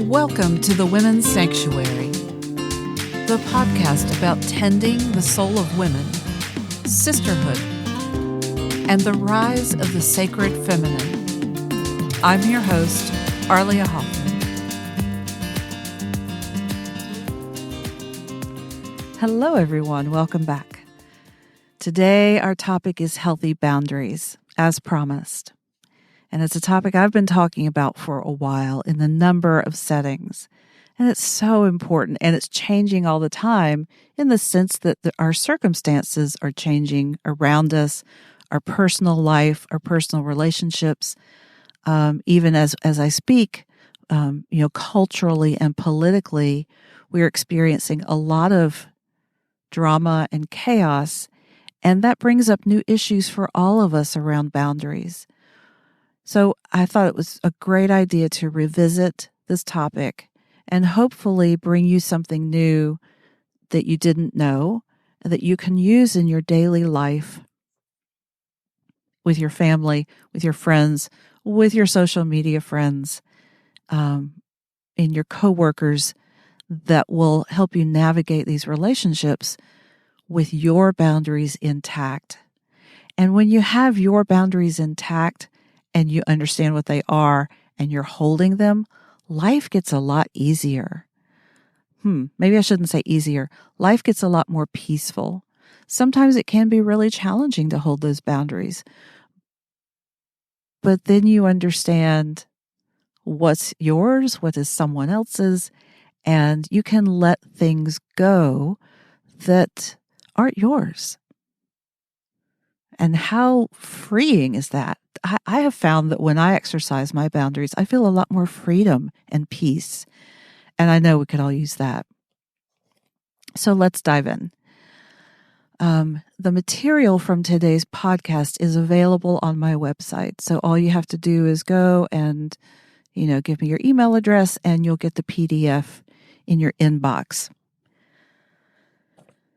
Welcome to the Women's Sanctuary, the podcast about tending the soul of women, sisterhood, and the rise of the sacred feminine. I'm your host, Arlia Hoffman. Hello, everyone. Welcome back. Today, our topic is healthy boundaries, as promised. And it's a topic I've been talking about for a while in a number of settings. And it's so important, and it's changing all the time in the sense that our circumstances are changing around us, our personal life, our personal relationships. Even as I speak, culturally and politically, we're experiencing a lot of drama and chaos, and that brings up new issues for all of us around boundaries. So I thought it was a great idea to revisit this topic and hopefully bring you something new that you didn't know, that you can use in your daily life with your family, with your friends, with your social media friends, in your coworkers, that will help you navigate these relationships with your boundaries intact. And when you have your boundaries intact, and you understand what they are, and you're holding them, life gets a lot easier. Maybe I shouldn't say easier. Life gets a lot more peaceful. Sometimes it can be really challenging to hold those boundaries. But then you understand what's yours, what is someone else's, and you can let things go that aren't yours. And how freeing is that? I have found that when I exercise my boundaries, I feel a lot more freedom and peace. And I know we could all use that. So let's dive in. The material from today's podcast is available on my website. So all you have to do is go and, give me your email address and you'll get the PDF in your inbox.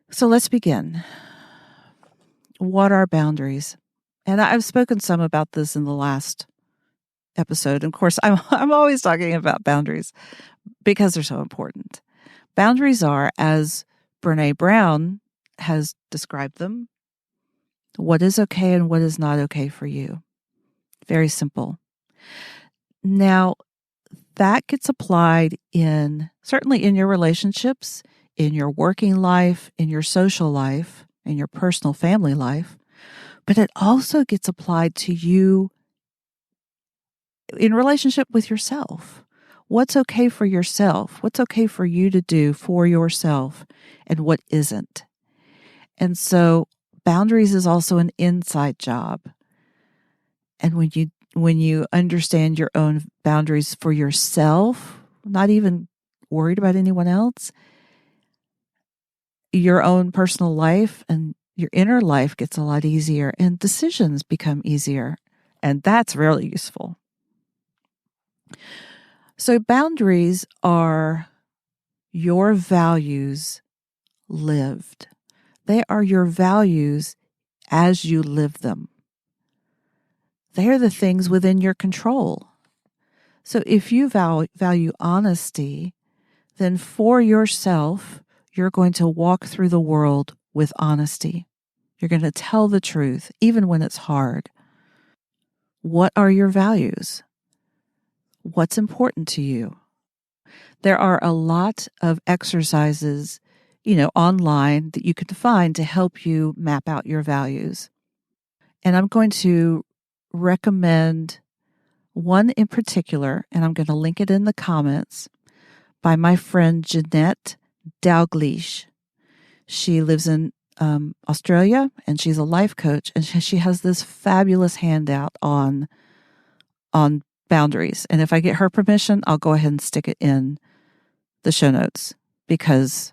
So let's begin. What are boundaries? And I've spoken some about this in the last episode. And of course, I'm always talking about boundaries because they're so important. Boundaries are, as Brene Brown has described them, what is okay and what is not okay for you. Very simple. Now, that gets applied certainly in your relationships, in your working life, in your social life, in your personal family life, but it also gets applied to you in relationship with yourself. What's okay for yourself? What's okay for you to do for yourself, and what isn't? And so boundaries is also an inside job. And when you understand your own boundaries for yourself, not even worried about anyone else, your own personal life and your inner life gets a lot easier and decisions become easier. And that's really useful. So boundaries are your values lived. They are your values as you live them. They are the things within your control. So if you value honesty, then for yourself, you're going to walk through the world with honesty. You're going to tell the truth, even when it's hard. What are your values? What's important to you? There are a lot of exercises, online that you can find to help you map out your values. And I'm going to recommend one in particular, and I'm going to link it in the comments, by my friend Janette Dalgliesh. She lives in Australia, and she's a life coach, and she has this fabulous handout on boundaries. And if I get her permission, I'll go ahead and stick it in the show notes because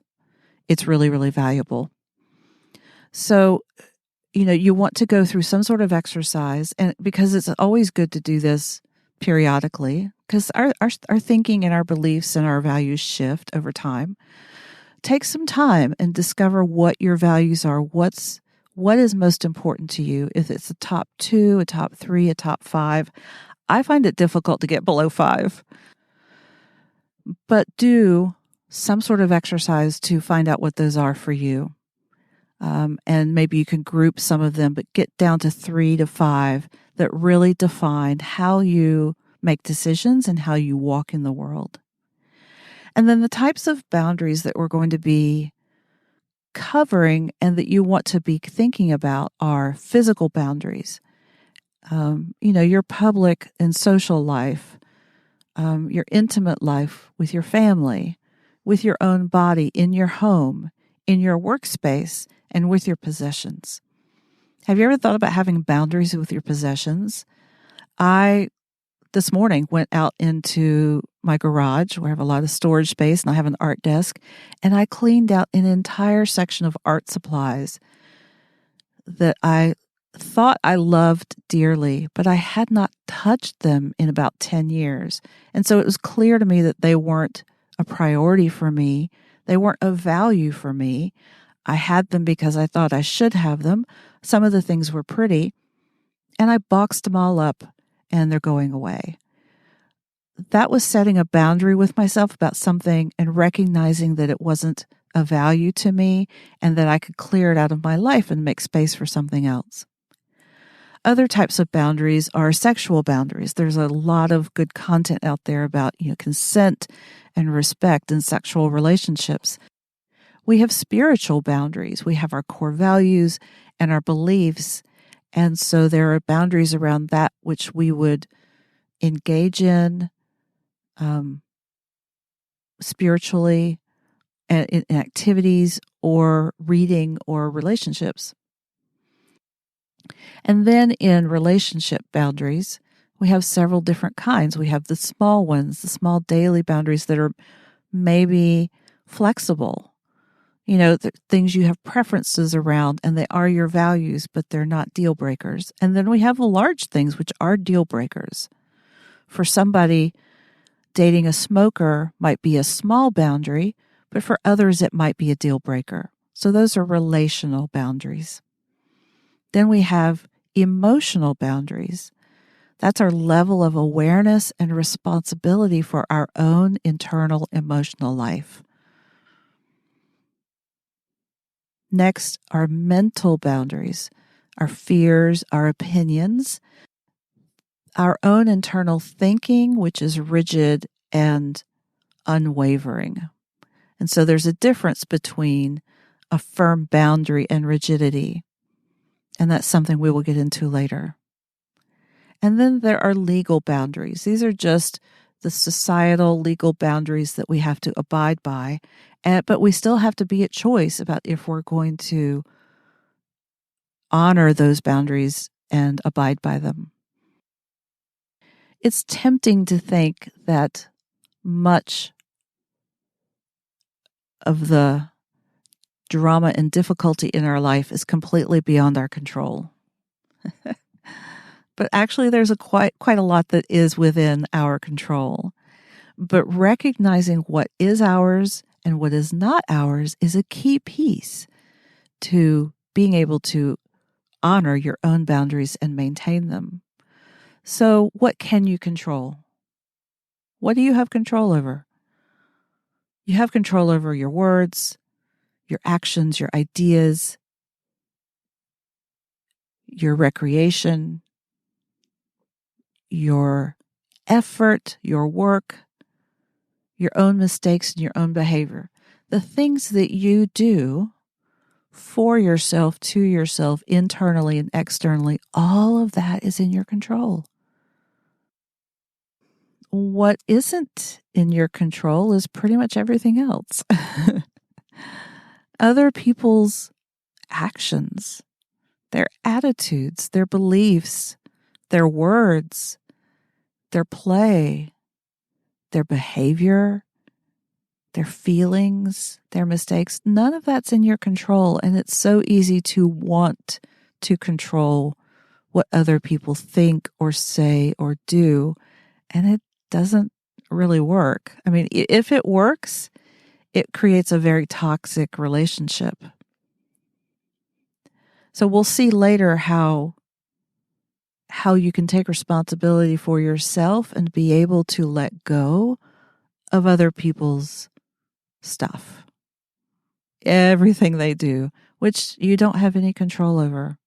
it's really, really valuable. So, you want to go through some sort of exercise, and because it's always good to do this periodically, because our thinking and our beliefs and our values shift over time. Take some time and discover what your values are. What is most important to you? If it's a top 2, a top 3, a top 5. I find it difficult to get below 5. but do some sort of exercise to find out what those are for you. And maybe you can group some of them, but get down to 3 to 5 that really define how you make decisions and how you walk in the world. And then the types of boundaries that we're going to be covering and that you want to be thinking about are physical boundaries. Your public and social life, your intimate life with your family, with your own body, in your home, in your workspace, and with your possessions. Have you ever thought about having boundaries with your possessions? I, this morning, went out into my garage where I have a lot of storage space and I have an art desk, and I cleaned out an entire section of art supplies that I thought I loved dearly, but I had not touched them in about 10 years. And so it was clear to me that they weren't a priority for me. They weren't of value for me. I had them because I thought I should have them. Some of the things were pretty, and I boxed them all up, and they're going away. That was setting a boundary with myself about something and recognizing that it wasn't of value to me and that I could clear it out of my life and make space for something else. Other types of boundaries are sexual boundaries. There's a lot of good content out there about, consent and respect in sexual relationships. We have spiritual boundaries. We have our core values and our beliefs. And so there are boundaries around that which we would engage in spiritually in activities or reading or relationships. And then in relationship boundaries, we have several different kinds. We have the small ones, the small daily boundaries that are maybe flexible. Things you have preferences around and they are your values, but they're not deal breakers. And then we have the large things, which are deal breakers. For somebody, dating a smoker might be a small boundary, but for others, it might be a deal breaker. So those are relational boundaries. Then we have emotional boundaries. That's our level of awareness and responsibility for our own internal emotional life. Next, our mental boundaries, our fears, our opinions, our own internal thinking, which is rigid and unwavering. And so there's a difference between a firm boundary and rigidity. And that's something we will get into later. And then there are legal boundaries. These are just the societal legal boundaries that we have to abide by. But we still have to be at choice about if we're going to honor those boundaries and abide by them. It's tempting to think that much of the drama and difficulty in our life is completely beyond our control. But actually, there's quite a lot that is within our control. But recognizing what is ours and what is not ours is a key piece to being able to honor your own boundaries and maintain them. So what can you control? What do you have control over? You have control over your words, your actions, your ideas, your recreation, your effort, your work, your own mistakes, and your own behavior. The things that you do for yourself, to yourself, internally and externally, all of that is in your control. What isn't in your control is pretty much everything else. Other people's actions, their attitudes, their beliefs, their words, their play, their behavior, their feelings, their mistakes, none of that's in your control. And it's so easy to want to control what other people think or say or do. And it doesn't really work. I mean, if it works, it creates a very toxic relationship. So we'll see later how you can take responsibility for yourself and be able to let go of other people's stuff, everything they do, which you don't have any control over.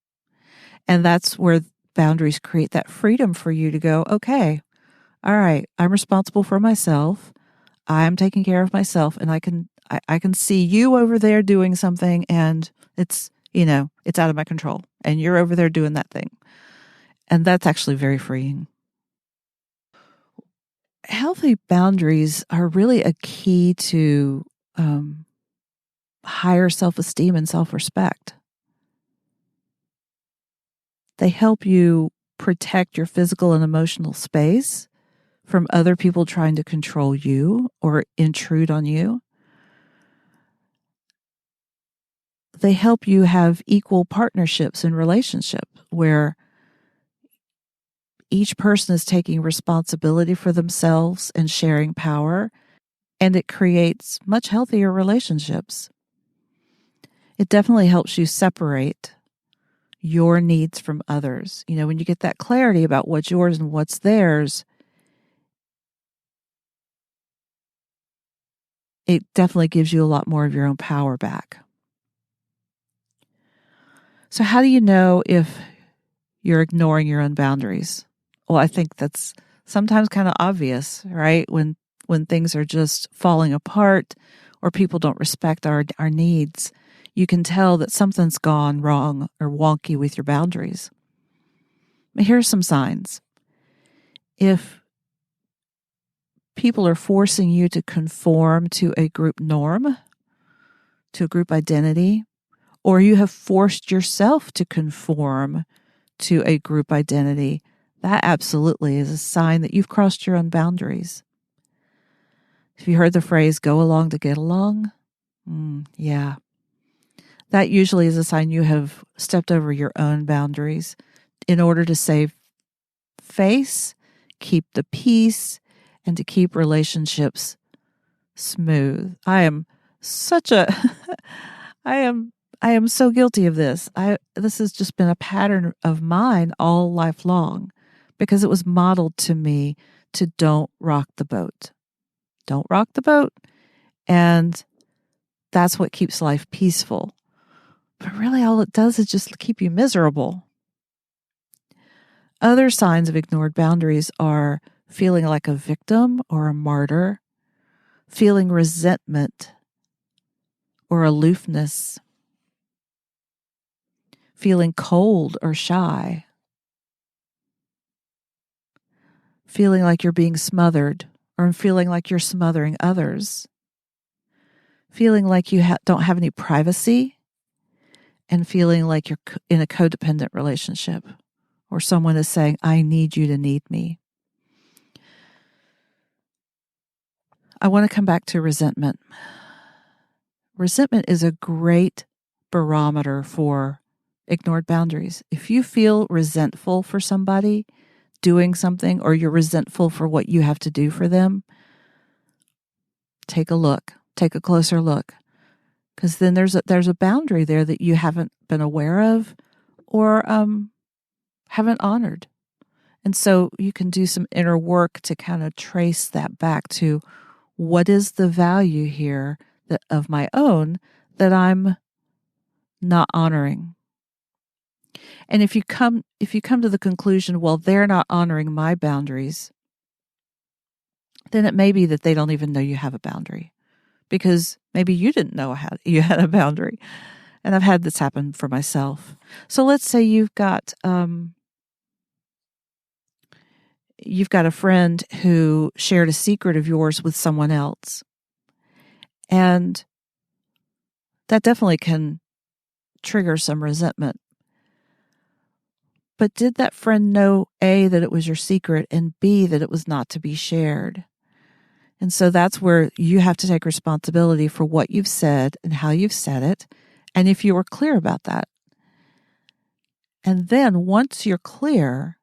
And that's where boundaries create that freedom for you to go, okay, all right, I'm responsible for myself. I'm taking care of myself, and I can see you over there doing something, and it's, it's out of my control, and you're over there doing that thing. And that's actually very freeing. Healthy boundaries are really a key to higher self-esteem and self-respect. They help you protect your physical and emotional space from other people trying to control you or intrude on you. They help you have equal partnerships in relationship where each person is taking responsibility for themselves and sharing power, and it creates much healthier relationships. It definitely helps you separate your needs from others. When you get that clarity about what's yours and what's theirs, it definitely gives you a lot more of your own power back. So how do you know if you're ignoring your own boundaries? Well, I think that's sometimes kind of obvious, right? When things are just falling apart or people don't respect our needs, you can tell that something's gone wrong or wonky with your boundaries. Here are some signs. If people are forcing you to conform to a group norm, to a group identity, or you have forced yourself to conform to a group identity, that absolutely is a sign that you've crossed your own boundaries. Have you heard the phrase, go along to get along? Yeah. That usually is a sign you have stepped over your own boundaries in order to save face, keep the peace, and to keep relationships smooth. I am I am so guilty of this. This has just been a pattern of mine all life long because it was modeled to me to don't rock the boat. Don't rock the boat. And that's what keeps life peaceful. But really all it does is just keep you miserable. Other signs of ignored boundaries are feeling like a victim or a martyr, feeling resentment or aloofness, feeling cold or shy, feeling like you're being smothered or feeling like you're smothering others, feeling like you don't have any privacy, and feeling like you're in a codependent relationship or someone is saying, I need you to need me. I want to come back to resentment. Resentment is a great barometer for ignored boundaries. If you feel resentful for somebody doing something, or you're resentful for what you have to do for them, take a look, take a closer look. Because then there's a boundary there that you haven't been aware of or haven't honored. And so you can do some inner work to kind of trace that back to what is the value here of my own that I'm not honoring. And if you come to the conclusion, well, they're not honoring my boundaries, then it may be that they don't even know you have a boundary because maybe you didn't know you had a boundary. And I've had this happen for myself. So let's say you've got a friend who shared a secret of yours with someone else. And that definitely can trigger some resentment. But did that friend know, A, that it was your secret, and B, that it was not to be shared? And so that's where you have to take responsibility for what you've said and how you've said it, and if you were clear about that. And then once you're clear,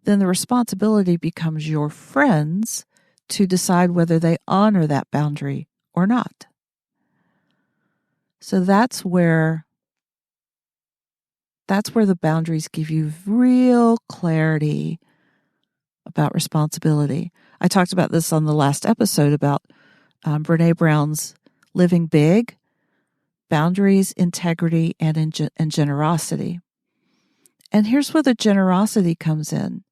then the responsibility becomes your friends to decide whether they honor that boundary or not. So that's where the boundaries give you real clarity about responsibility. I talked about this on the last episode about Brene Brown's Living Big, Boundaries, Integrity, and Generosity. And here's where the generosity comes in.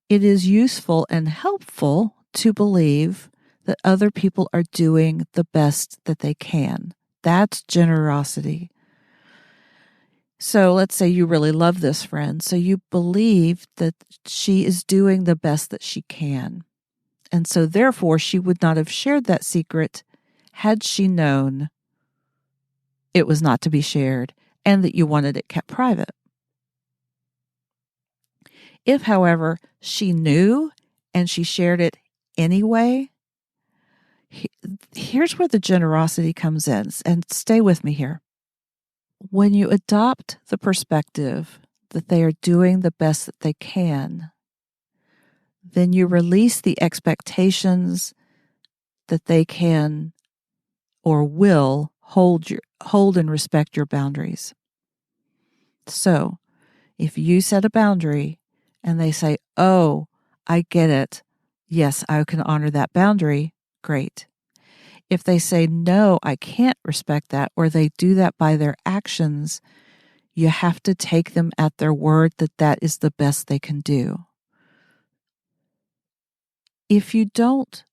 It is useful and helpful to believe that other people are doing the best that they can. That's generosity. So let's say you really love this friend. So you believe that she is doing the best that she can. And so therefore, she would not have shared that secret had she known it was not to be shared and that you wanted it kept private. If, however, she knew and she shared it anyway, here's where the generosity comes in. And stay with me here. When you adopt the perspective that they are doing the best that they can, then you release the expectations that they can or will hold and respect your boundaries. So, if you set a boundary and they say, "Oh, I get it. Yes, I can honor that boundary." Great. If they say, "No, I can't respect that," or they do that by their actions, you have to take them at their word that that is the best they can do. If you don't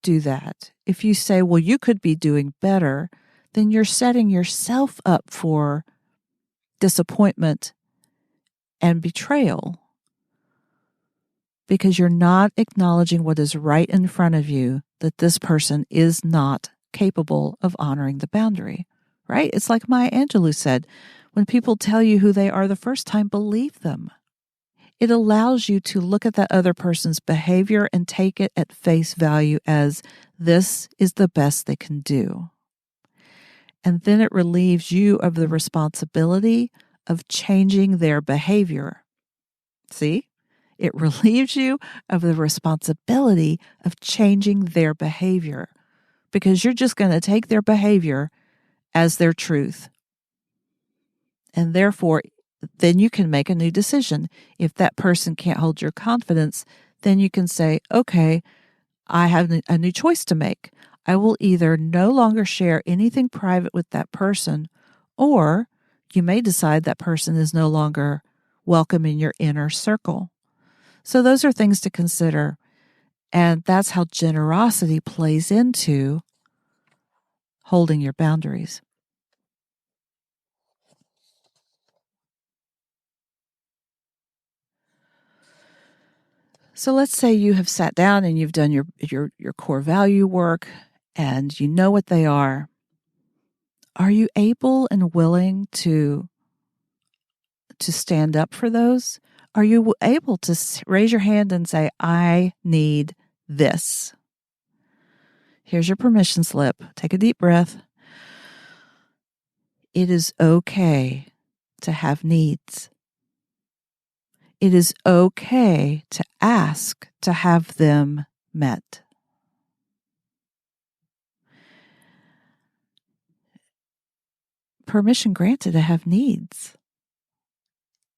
do that, if you say, "Well, you could be doing better," then you're setting yourself up for disappointment and betrayal because you're not acknowledging what is right in front of you, that this person is not capable of honoring the boundary, right? It's like Maya Angelou said, when people tell you who they are the first time, believe them. It allows you to look at that other person's behavior and take it at face value as this is the best they can do. And then it relieves you of the responsibility of changing their behavior. See? It relieves you of the responsibility of changing their behavior because you're just going to take their behavior as their truth. And therefore, then you can make a new decision. If that person can't hold your confidence, then you can say, okay, I have a new choice to make. I will either no longer share anything private with that person, or you may decide that person is no longer welcome in your inner circle. So those are things to consider. And that's how generosity plays into holding your boundaries. So let's say you have sat down and you've done your core value work and you know what they are. Are you able and willing to stand up for those? Are you able to raise your hand and say, I need this? Here's your permission slip. Take a deep breath. It is okay to have needs. It is okay to ask to have them met. Permission granted to have needs.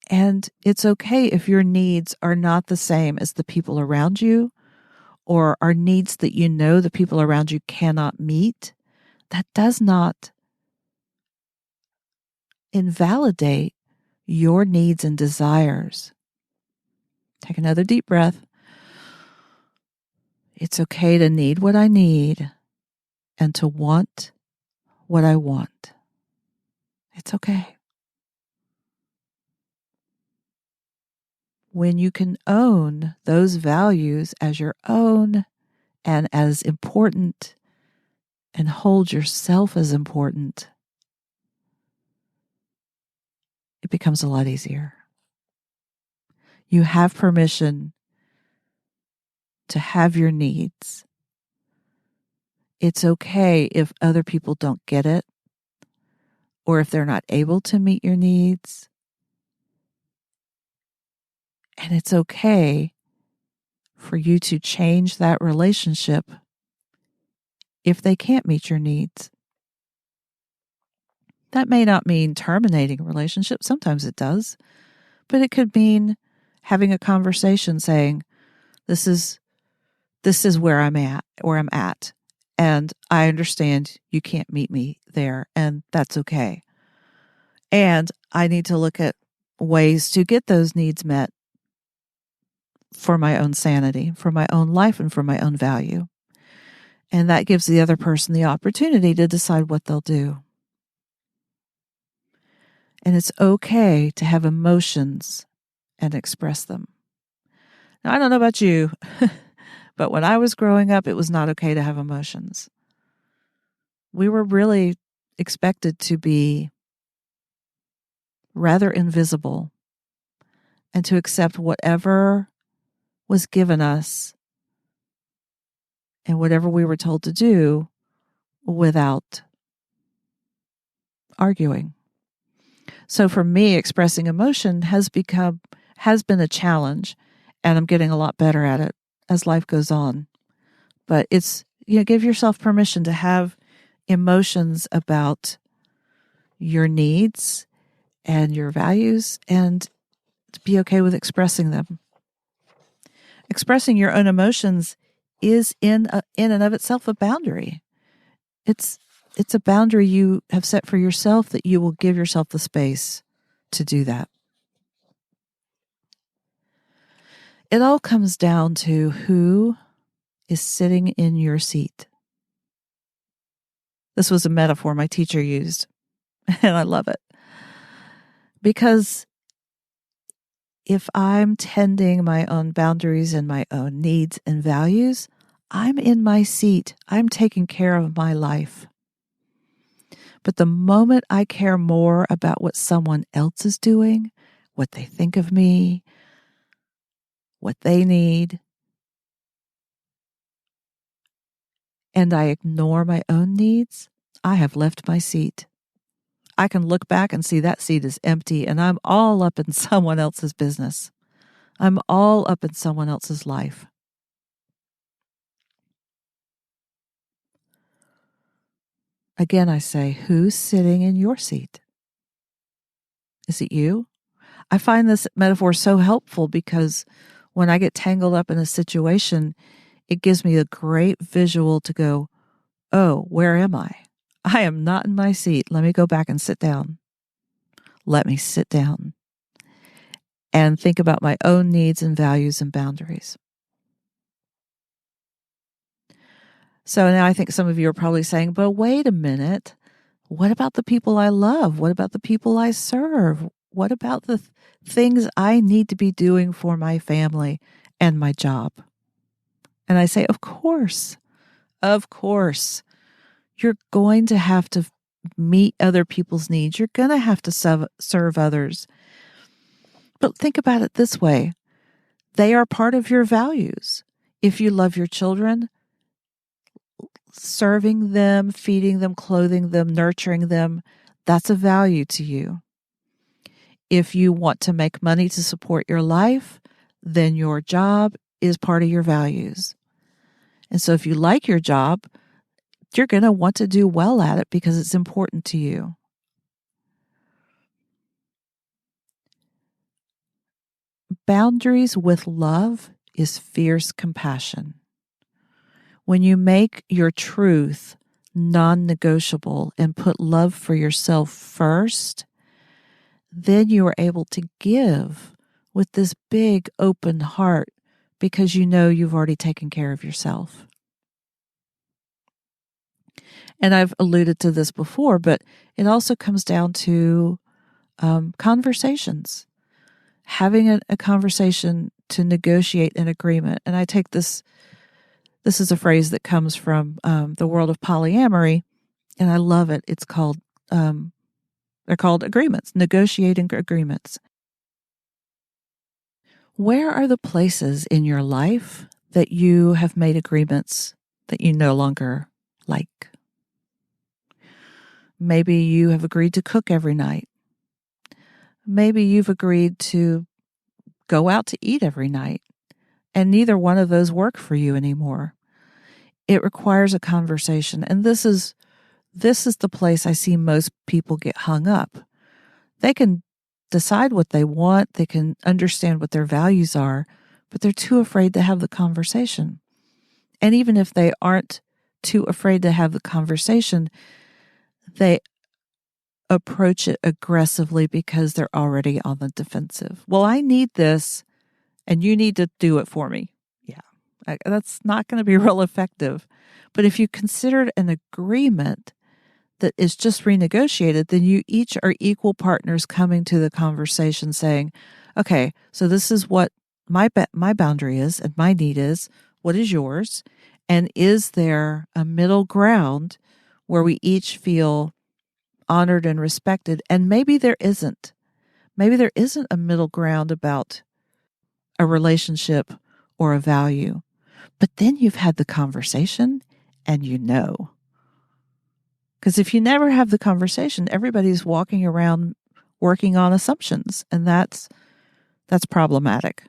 And it's okay if your needs are not the same as the people around you or are needs that you know the people around you cannot meet. That does not invalidate your needs and desires. Take another deep breath. It's okay to need what I need and to want what I want. It's okay. When you can own those values as your own and as important and hold yourself as important, it becomes a lot easier. You have permission to have your needs. It's okay if other people don't get it or if they're not able to meet your needs. And it's okay for you to change that relationship if they can't meet your needs. That may not mean terminating a relationship. Sometimes it does. But it could mean having a conversation saying, this is where I'm at. And I understand you can't meet me there, and that's okay. And I need to look at ways to get those needs met for my own sanity, for my own life, and for my own value. And that gives the other person the opportunity to decide what they'll do. And it's okay to have emotions and express them. Now, I don't know about you, but when I was growing up, it was not okay to have emotions. We were really expected to be rather invisible and to accept whatever was given us and whatever we were told to do without arguing. So for me, expressing emotion has been a challenge, and I'm getting a lot better at it as life goes on. But it's, give yourself permission to have emotions about your needs and your values, and to be okay with expressing them. Expressing your own emotions is in and of itself a boundary. It's a boundary you have set for yourself, that you will give yourself the space to do that. It all comes down to who is sitting in your seat. This was a metaphor my teacher used, and I love it. Because if I'm tending my own boundaries and my own needs and values, I'm in my seat. I'm taking care of my life. But the moment I care more about what someone else is doing, what they think of me, what they need, and I ignore my own needs, I have left my seat. I can look back and see that seat is empty, and I'm all up in someone else's business. I'm all up in someone else's life. Again, I say, who's sitting in your seat? Is it you? I find this metaphor so helpful because when I get tangled up in a situation, it gives me a great visual to go, oh, where am I? I am not in my seat. Let me go back and sit down. Let me sit down and think about my own needs and values and boundaries. So now I think some of you are probably saying, but wait a minute. What about the people I love? What about the people I serve? What about the things I need to be doing for my family and my job? And I say, of course. You're going to have to meet other people's needs. You're going to have to serve others. But think about it this way. They are part of your values. If you love your children, serving them, feeding them, clothing them, nurturing them, that's a value to you. If you want to make money to support your life, then your job is part of your values. And so if you like your job, you're going to want to do well at it because it's important to you. Boundaries with love is fierce compassion. When you make your truth non-negotiable and put love for yourself first, then you are able to give with this big open heart because you know you've already taken care of yourself. And I've alluded to this before, but it also comes down to conversations. Having a conversation to negotiate an agreement. And I take this is a phrase that comes from the world of polyamory, and I love it. It's called, they're called agreements, negotiating agreements. Where are the places in your life that you have made agreements that you no longer like? Maybe you have agreed to cook every night. Maybe you've agreed to go out to eat every night, and neither one of those work for you anymore. It requires a conversation, and this is the place I see most people get hung up. They can decide what they want, they can understand what their values are, but they're too afraid to have the conversation. And even if they aren't too afraid to have the conversation, they approach it aggressively because they're already on the defensive. Well, I need this and you need to do it for me. Yeah, that's not going to be real effective. But if you considered an agreement that is just renegotiated, then you each are equal partners coming to the conversation saying, okay, so this is what my boundary is and my need is. What is yours? And is there a middle ground where we each feel honored and respected? And maybe there isn't. Maybe there isn't a middle ground about a relationship or a value. But then you've had the conversation and you know. Because if you never have the conversation, everybody's walking around working on assumptions, and that's problematic.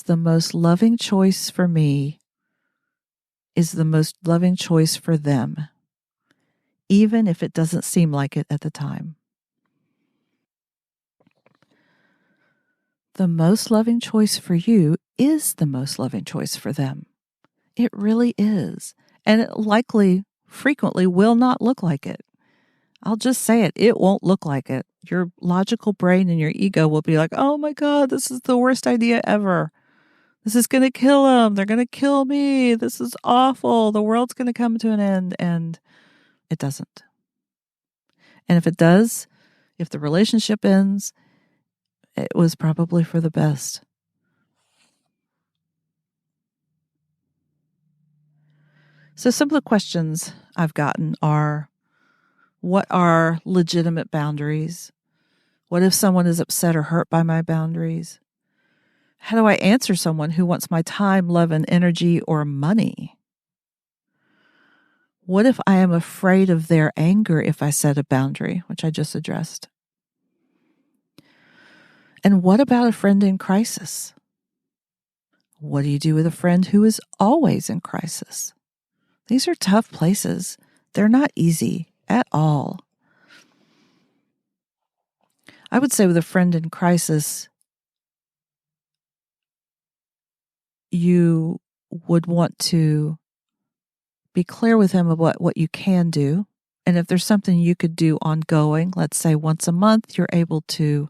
The most loving choice for me is the most loving choice for them, even if it doesn't seem like it at the time. The most loving choice for you is the most loving choice for them. It really is. And it likely, frequently, will not look like it. I'll just say it. It won't look like it. Your logical brain and your ego will be like, oh my God, this is the worst idea ever. This is going to kill them. They're going to kill me. This is awful. The world's going to come to an end. And it doesn't. And if it does, if the relationship ends, it was probably for the best. So some of the questions I've gotten are, what are legitimate boundaries? What if someone is upset or hurt by my boundaries? How do I answer someone who wants my time, love, and energy or money? What if I am afraid of their anger if I set a boundary, which I just addressed? And what about a friend in crisis? What do you do with a friend who is always in crisis? These are tough places. They're not easy at all. I would say with a friend in crisis, you would want to be clear with him about what you can do. And if there's something you could do ongoing, let's say once a month, you're able to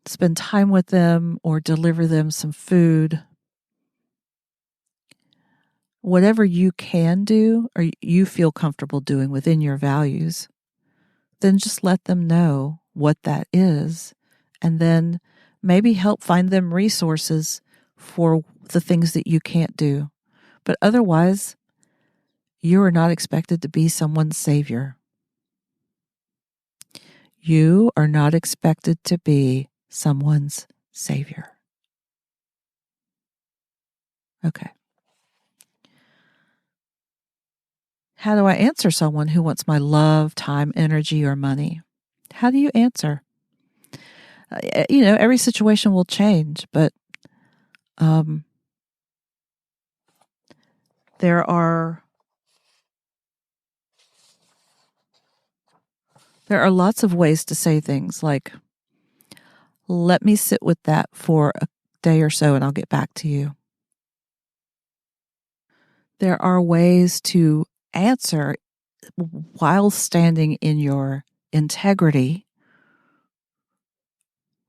spend time with them or deliver them some food. Whatever you can do or you feel comfortable doing within your values, then just let them know what that is. And then maybe help find them resources for the things that you can't do. But otherwise, you are not expected to be someone's savior. You are not expected to be someone's savior. Okay. How do I answer someone who wants my love, time, energy, or money? How do you answer? Every situation will change, but there are lots of ways to say things like, let me sit with that for a day or so and I'll get back to you. There are ways to answer while standing in your integrity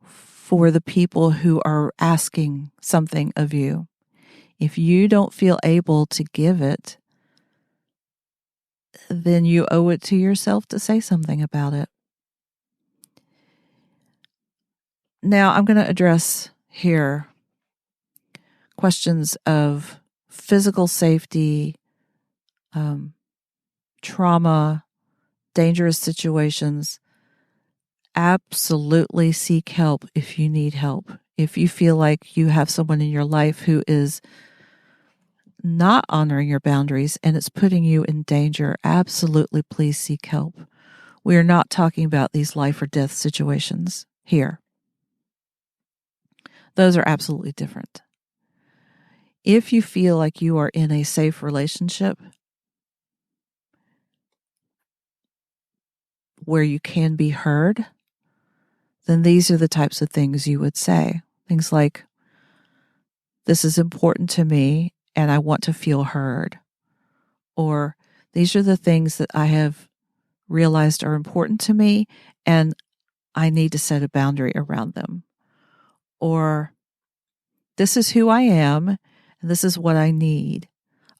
for the people who are asking something of you. If you don't feel able to give it, then you owe it to yourself to say something about it. Now, I'm going to address here questions of physical safety, trauma, dangerous situations. Absolutely seek help if you need help. If you feel like you have someone in your life who is not honoring your boundaries and it's putting you in danger, absolutely please seek help. We are not talking about these life or death situations here. Those are absolutely different. If you feel like you are in a safe relationship, where you can be heard, then these are the types of things you would say. Things like, this is important to me and I want to feel heard. Or these are the things that I have realized are important to me and I need to set a boundary around them. Or this is who I am and this is what I need.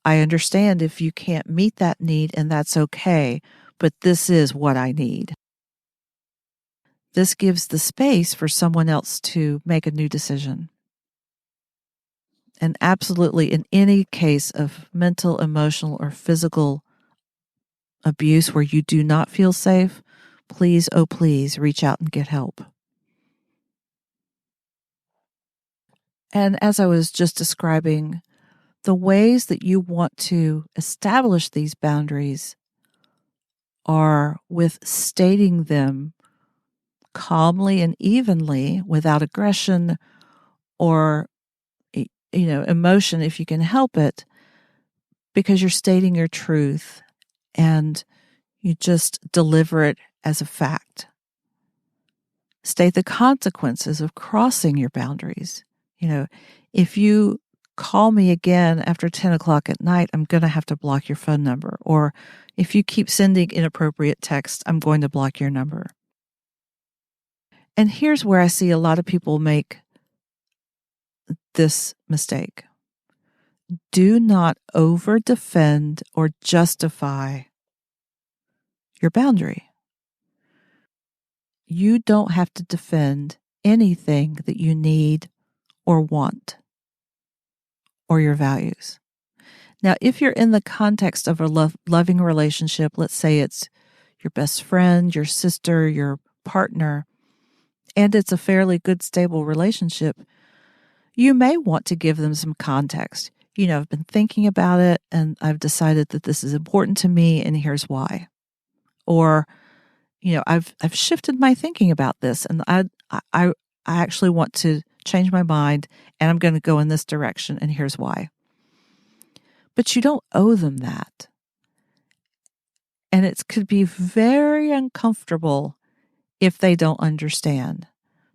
I understand if you can't meet that need and that's okay, but this is what I need. This gives the space for someone else to make a new decision. And absolutely, in any case of mental, emotional, or physical abuse where you do not feel safe, please, oh please, reach out and get help. And as I was just describing, the ways that you want to establish these boundaries are with stating them calmly and evenly without aggression or emotion if you can help it, because you're stating your truth and you just deliver it as a fact. State the consequences of crossing your boundaries. If you call me again after 10 o'clock at night, I'm going to have to block your phone number. Or if you keep sending inappropriate texts, I'm going to block your number. And here's where I see a lot of people make this mistake. Do not over-defend or justify your boundary. You don't have to defend anything that you need or want or your values. Now, if you're in the context of a loving relationship, let's say it's your best friend, your sister, your partner, and it's a fairly good, stable relationship, you may want to give them some context. I've been thinking about it and I've decided that this is important to me and here's why. Or, I've shifted my thinking about this and I actually want to change my mind and I'm going to go in this direction and here's why. But you don't owe them that. And it could be very uncomfortable if they don't understand.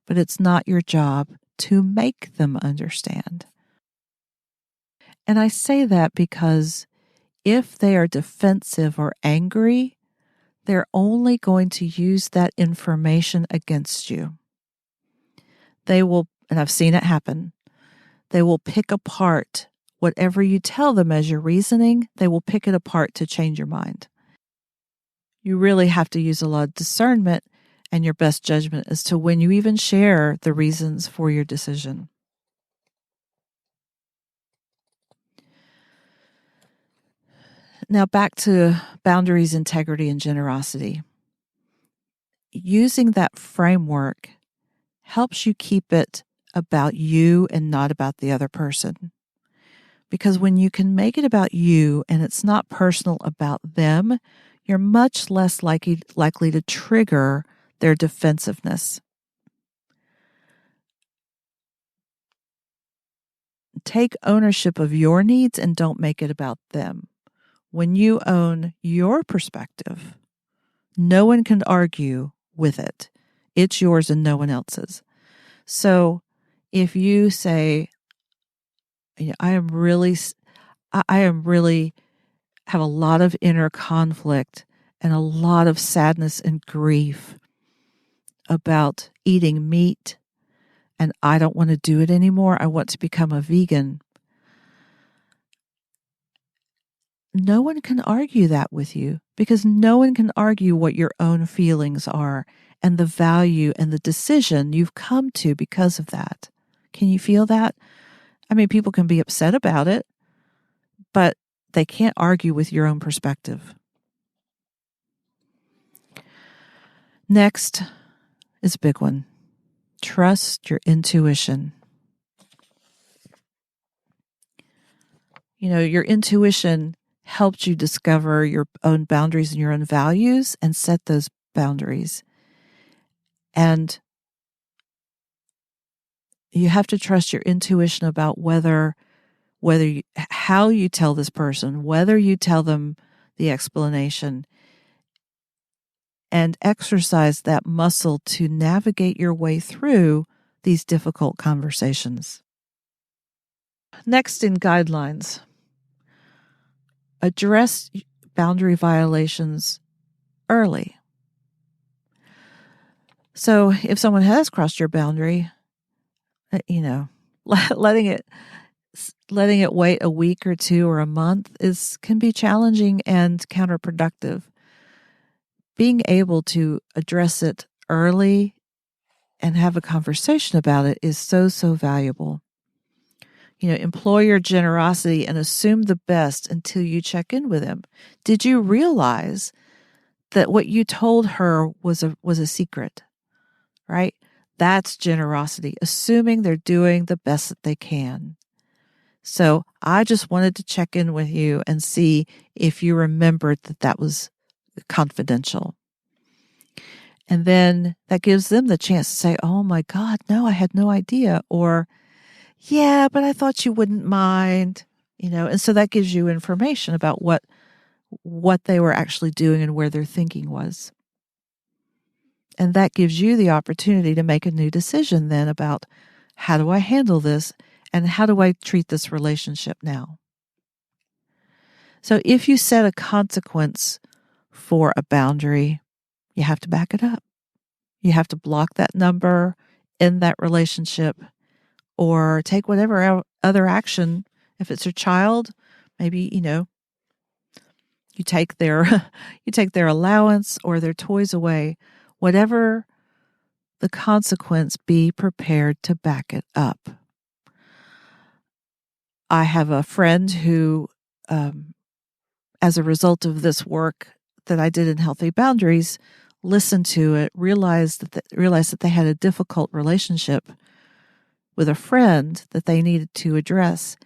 But it's not your job to make them understand. And I say that because if they are defensive or angry, they're only going to use that information against you. They will, and I've seen it happen, they will pick apart whatever you tell them as your reasoning, they will pick it apart to change your mind. You really have to use a lot of discernment and your best judgment as to when you even share the reasons for your decision. Now back to boundaries, integrity, and generosity. Using that framework helps you keep it about you and not about the other person. Because when you can make it about you and it's not personal about them, you're much less likely to trigger their defensiveness. Take ownership of your needs and don't make it about them. When you own your perspective, no one can argue with it. It's yours and no one else's. So if you say, I am really have a lot of inner conflict and a lot of sadness and grief about eating meat, and I don't want to do it anymore. I want to become a vegan. No one can argue that with you because no one can argue what your own feelings are and the value and the decision you've come to because of that. Can you feel that? I mean, people can be upset about it, but they can't argue with your own perspective. Next is a big one. Trust your intuition. Your intuition helped you discover your own boundaries and your own values and set those boundaries. And you have to trust your intuition about how you tell this person, whether you tell them the explanation. and exercise that muscle to navigate your way through these difficult conversations. Next, in guidelines, address boundary violations early. So if someone has crossed your boundary, letting it wait a week or two or a month can be challenging and counterproductive. Being able to address it early and have a conversation about it is so, so valuable. Employ your generosity and assume the best until you check in with him. Did you realize that what you told her was a secret? Right? That's generosity, assuming they're doing the best that they can. So I just wanted to check in with you and see if you remembered that was confidential. And then that gives them the chance to say, oh my God, no, I had no idea. Or, yeah, but I thought you wouldn't mind, and so that gives you information about what they were actually doing and where their thinking was. And that gives you the opportunity to make a new decision then about how do I handle this and how do I treat this relationship now? So if you set a consequence for a boundary, you have to back it up. You have to block that number in that relationship or take whatever other action. If it's your child, maybe, you take their allowance or their toys away. Whatever the consequence, be prepared to back it up. I have a friend who, as a result of this work that I did in Healthy Boundaries, listened to it, realized that they had a difficult relationship with a friend that they needed to address.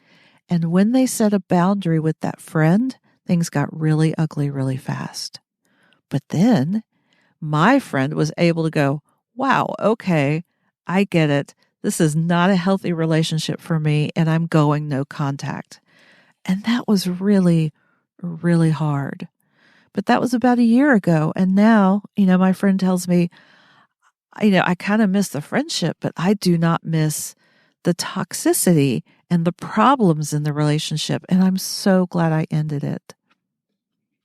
And when they set a boundary with that friend, things got really ugly really fast. But then my friend was able to go, wow, okay, I get it. This is not a healthy relationship for me, and I'm going no contact. And that was really, really hard. But that was about a year ago. And now, my friend tells me, I kind of miss the friendship, but I do not miss the toxicity and the problems in the relationship. And I'm so glad I ended it.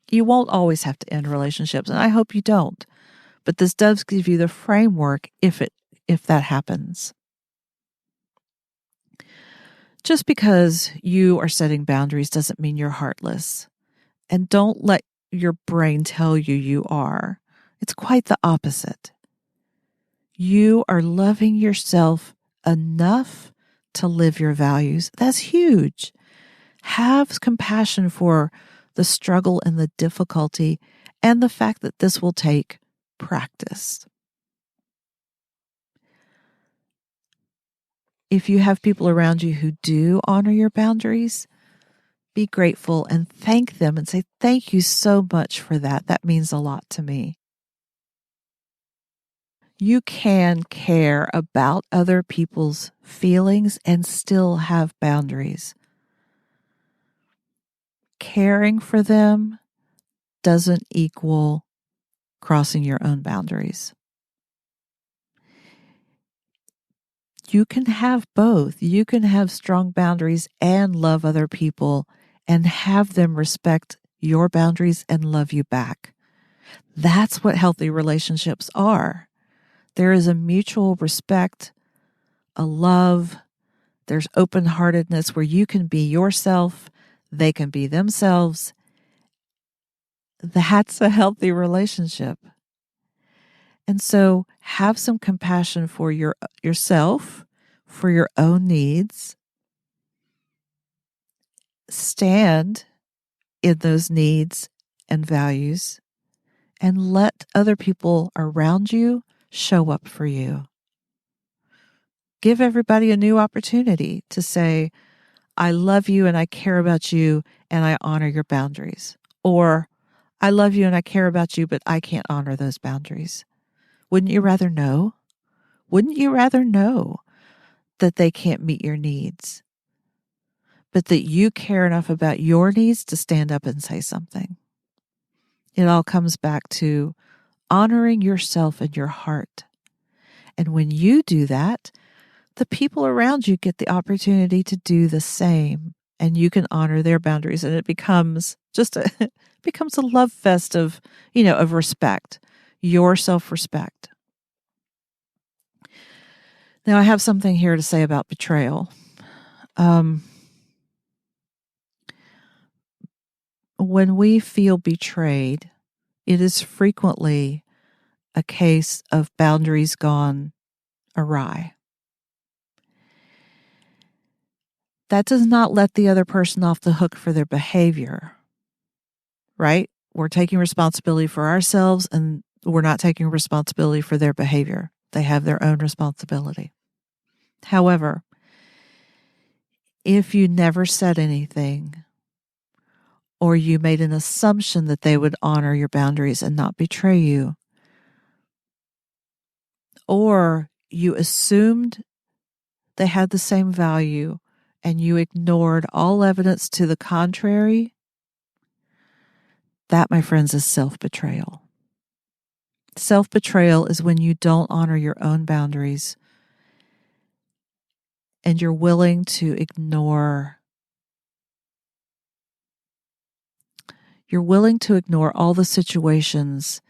You won't always have to end relationships, and I hope you don't. But this does give you the framework if that happens. Just because you are setting boundaries doesn't mean you're heartless. And don't let your brain tell you you are. It's quite the opposite. You are loving yourself enough to live your values. That's huge. Have compassion for the struggle and the difficulty and the fact that this will take practice. If you have people around you who do honor your boundaries, be grateful and thank them and say, thank you so much for that. That means a lot to me. You can care about other people's feelings and still have boundaries. Caring for them doesn't equal crossing your own boundaries. You can have both. You can have strong boundaries and love other people and have them respect your boundaries and love you back. That's what healthy relationships are. There is a mutual respect, a love, there's open-heartedness where you can be yourself, they can be themselves. That's a healthy relationship. And so have some compassion for yourself, for your own needs. Stand in those needs and values and let other people around you show up for you. Give everybody a new opportunity to say, I love you and I care about you and I honor your boundaries. Or, I love you and I care about you, but I can't honor those boundaries. Wouldn't you rather know? Wouldn't you rather know that they can't meet your needs, but that you care enough about your needs to stand up and say something? It all comes back to honoring yourself and your heart. And when you do that, the people around you get the opportunity to do the same, and you can honor their boundaries, and it becomes just it becomes a love fest of, of respect, your self-respect. Now, I have something here to say about betrayal. When we feel betrayed, it is frequently a case of boundaries gone awry. That does not let the other person off the hook for their behavior, right? We're taking responsibility for ourselves, and we're not taking responsibility for their behavior. They have their own responsibility. However, if you never said anything, or you made an assumption that they would honor your boundaries and not betray you, or you assumed they had the same value and you ignored all evidence to the contrary, that, my friends, is self-betrayal. Self-betrayal is when you don't honor your own boundaries and you're willing to ignore all the situations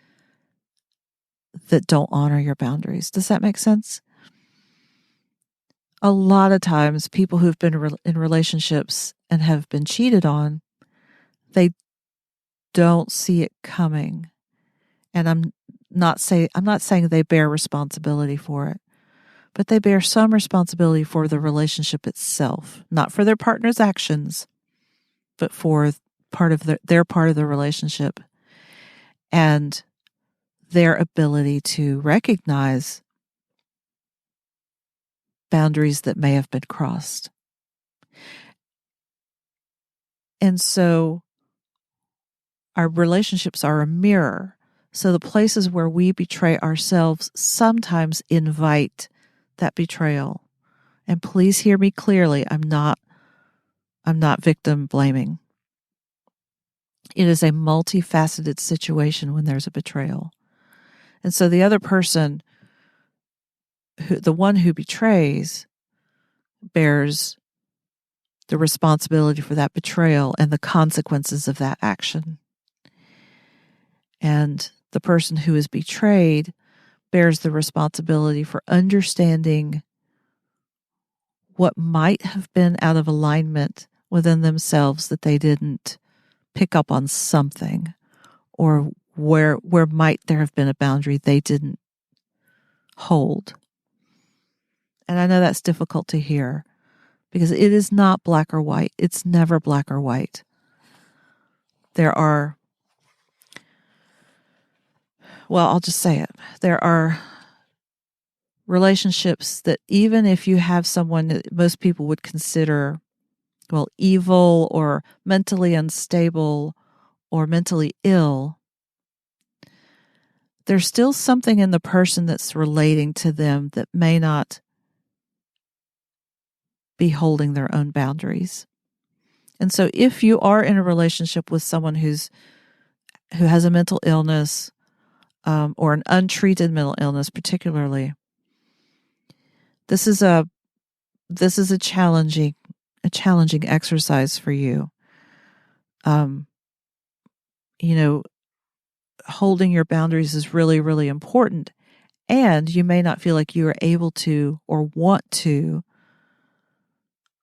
that don't honor your boundaries. Does that make sense? A lot of times, people who've been in relationships and have been cheated on, they don't see it coming. And I'm not saying they bear responsibility for it, but they bear some responsibility for the relationship itself, not for their partner's actions, but for part of their part of the relationship and their ability to recognize boundaries that may have been crossed. And so our relationships are a mirror. So the places where we betray ourselves sometimes invite that betrayal. And please hear me clearly. I'm not victim blaming. It is a multifaceted situation when there's a betrayal. And so the other person, the one who betrays, bears the responsibility for that betrayal and the consequences of that action. And the person who is betrayed bears the responsibility for understanding what might have been out of alignment within themselves that they didn't pick up on something, or where might there have been a boundary they didn't hold. And I know that's difficult to hear because it is not black or white. It's never black or white. I'll just say it. There are relationships that even if you have someone that most people would consider, evil or mentally unstable or mentally ill, there's still something in the person that's relating to them that may not be holding their own boundaries. And so if you are in a relationship with someone who has a mental illness, or an untreated mental illness particularly, this is a challenging exercise for you. Holding your boundaries is really, really important. And you may not feel like you are able to or want to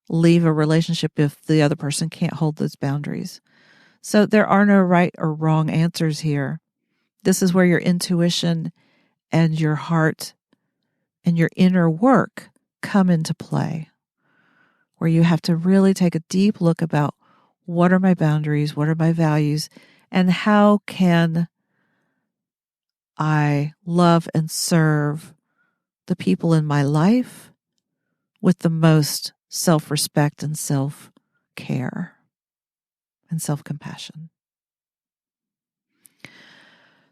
leave a relationship if the other person can't hold those boundaries. So there are no right or wrong answers here. This is where your intuition and your heart and your inner work come into play, where you have to really take a deep look about what are my boundaries, what are my values, and how can I love and serve the people in my life with the most self-respect and self-care and self-compassion.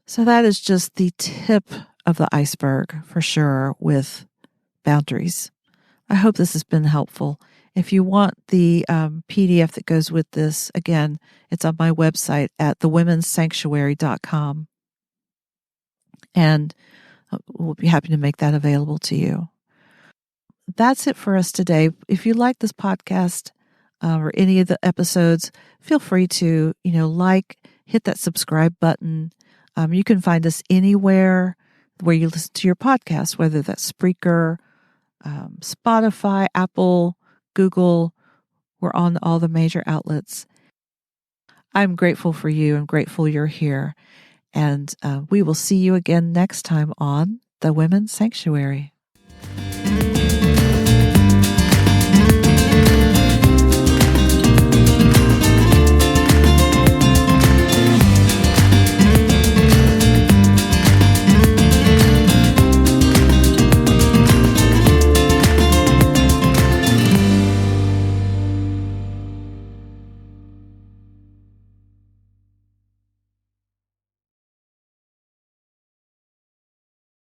So that is just the tip of the iceberg for sure with boundaries. I hope this has been helpful. If you want the PDF that goes with this, again, it's on my website at thewomenssanctuary.com. And we'll be happy to make that available to you. That's it for us today. If you like this podcast or any of the episodes, feel free to, hit that subscribe button. You can find us anywhere where you listen to your podcast, whether that's Spreaker, Spotify, Apple, Google. We're on all the major outlets. I'm grateful for you and grateful you're here. And we will see you again next time on The Women's Sanctuary.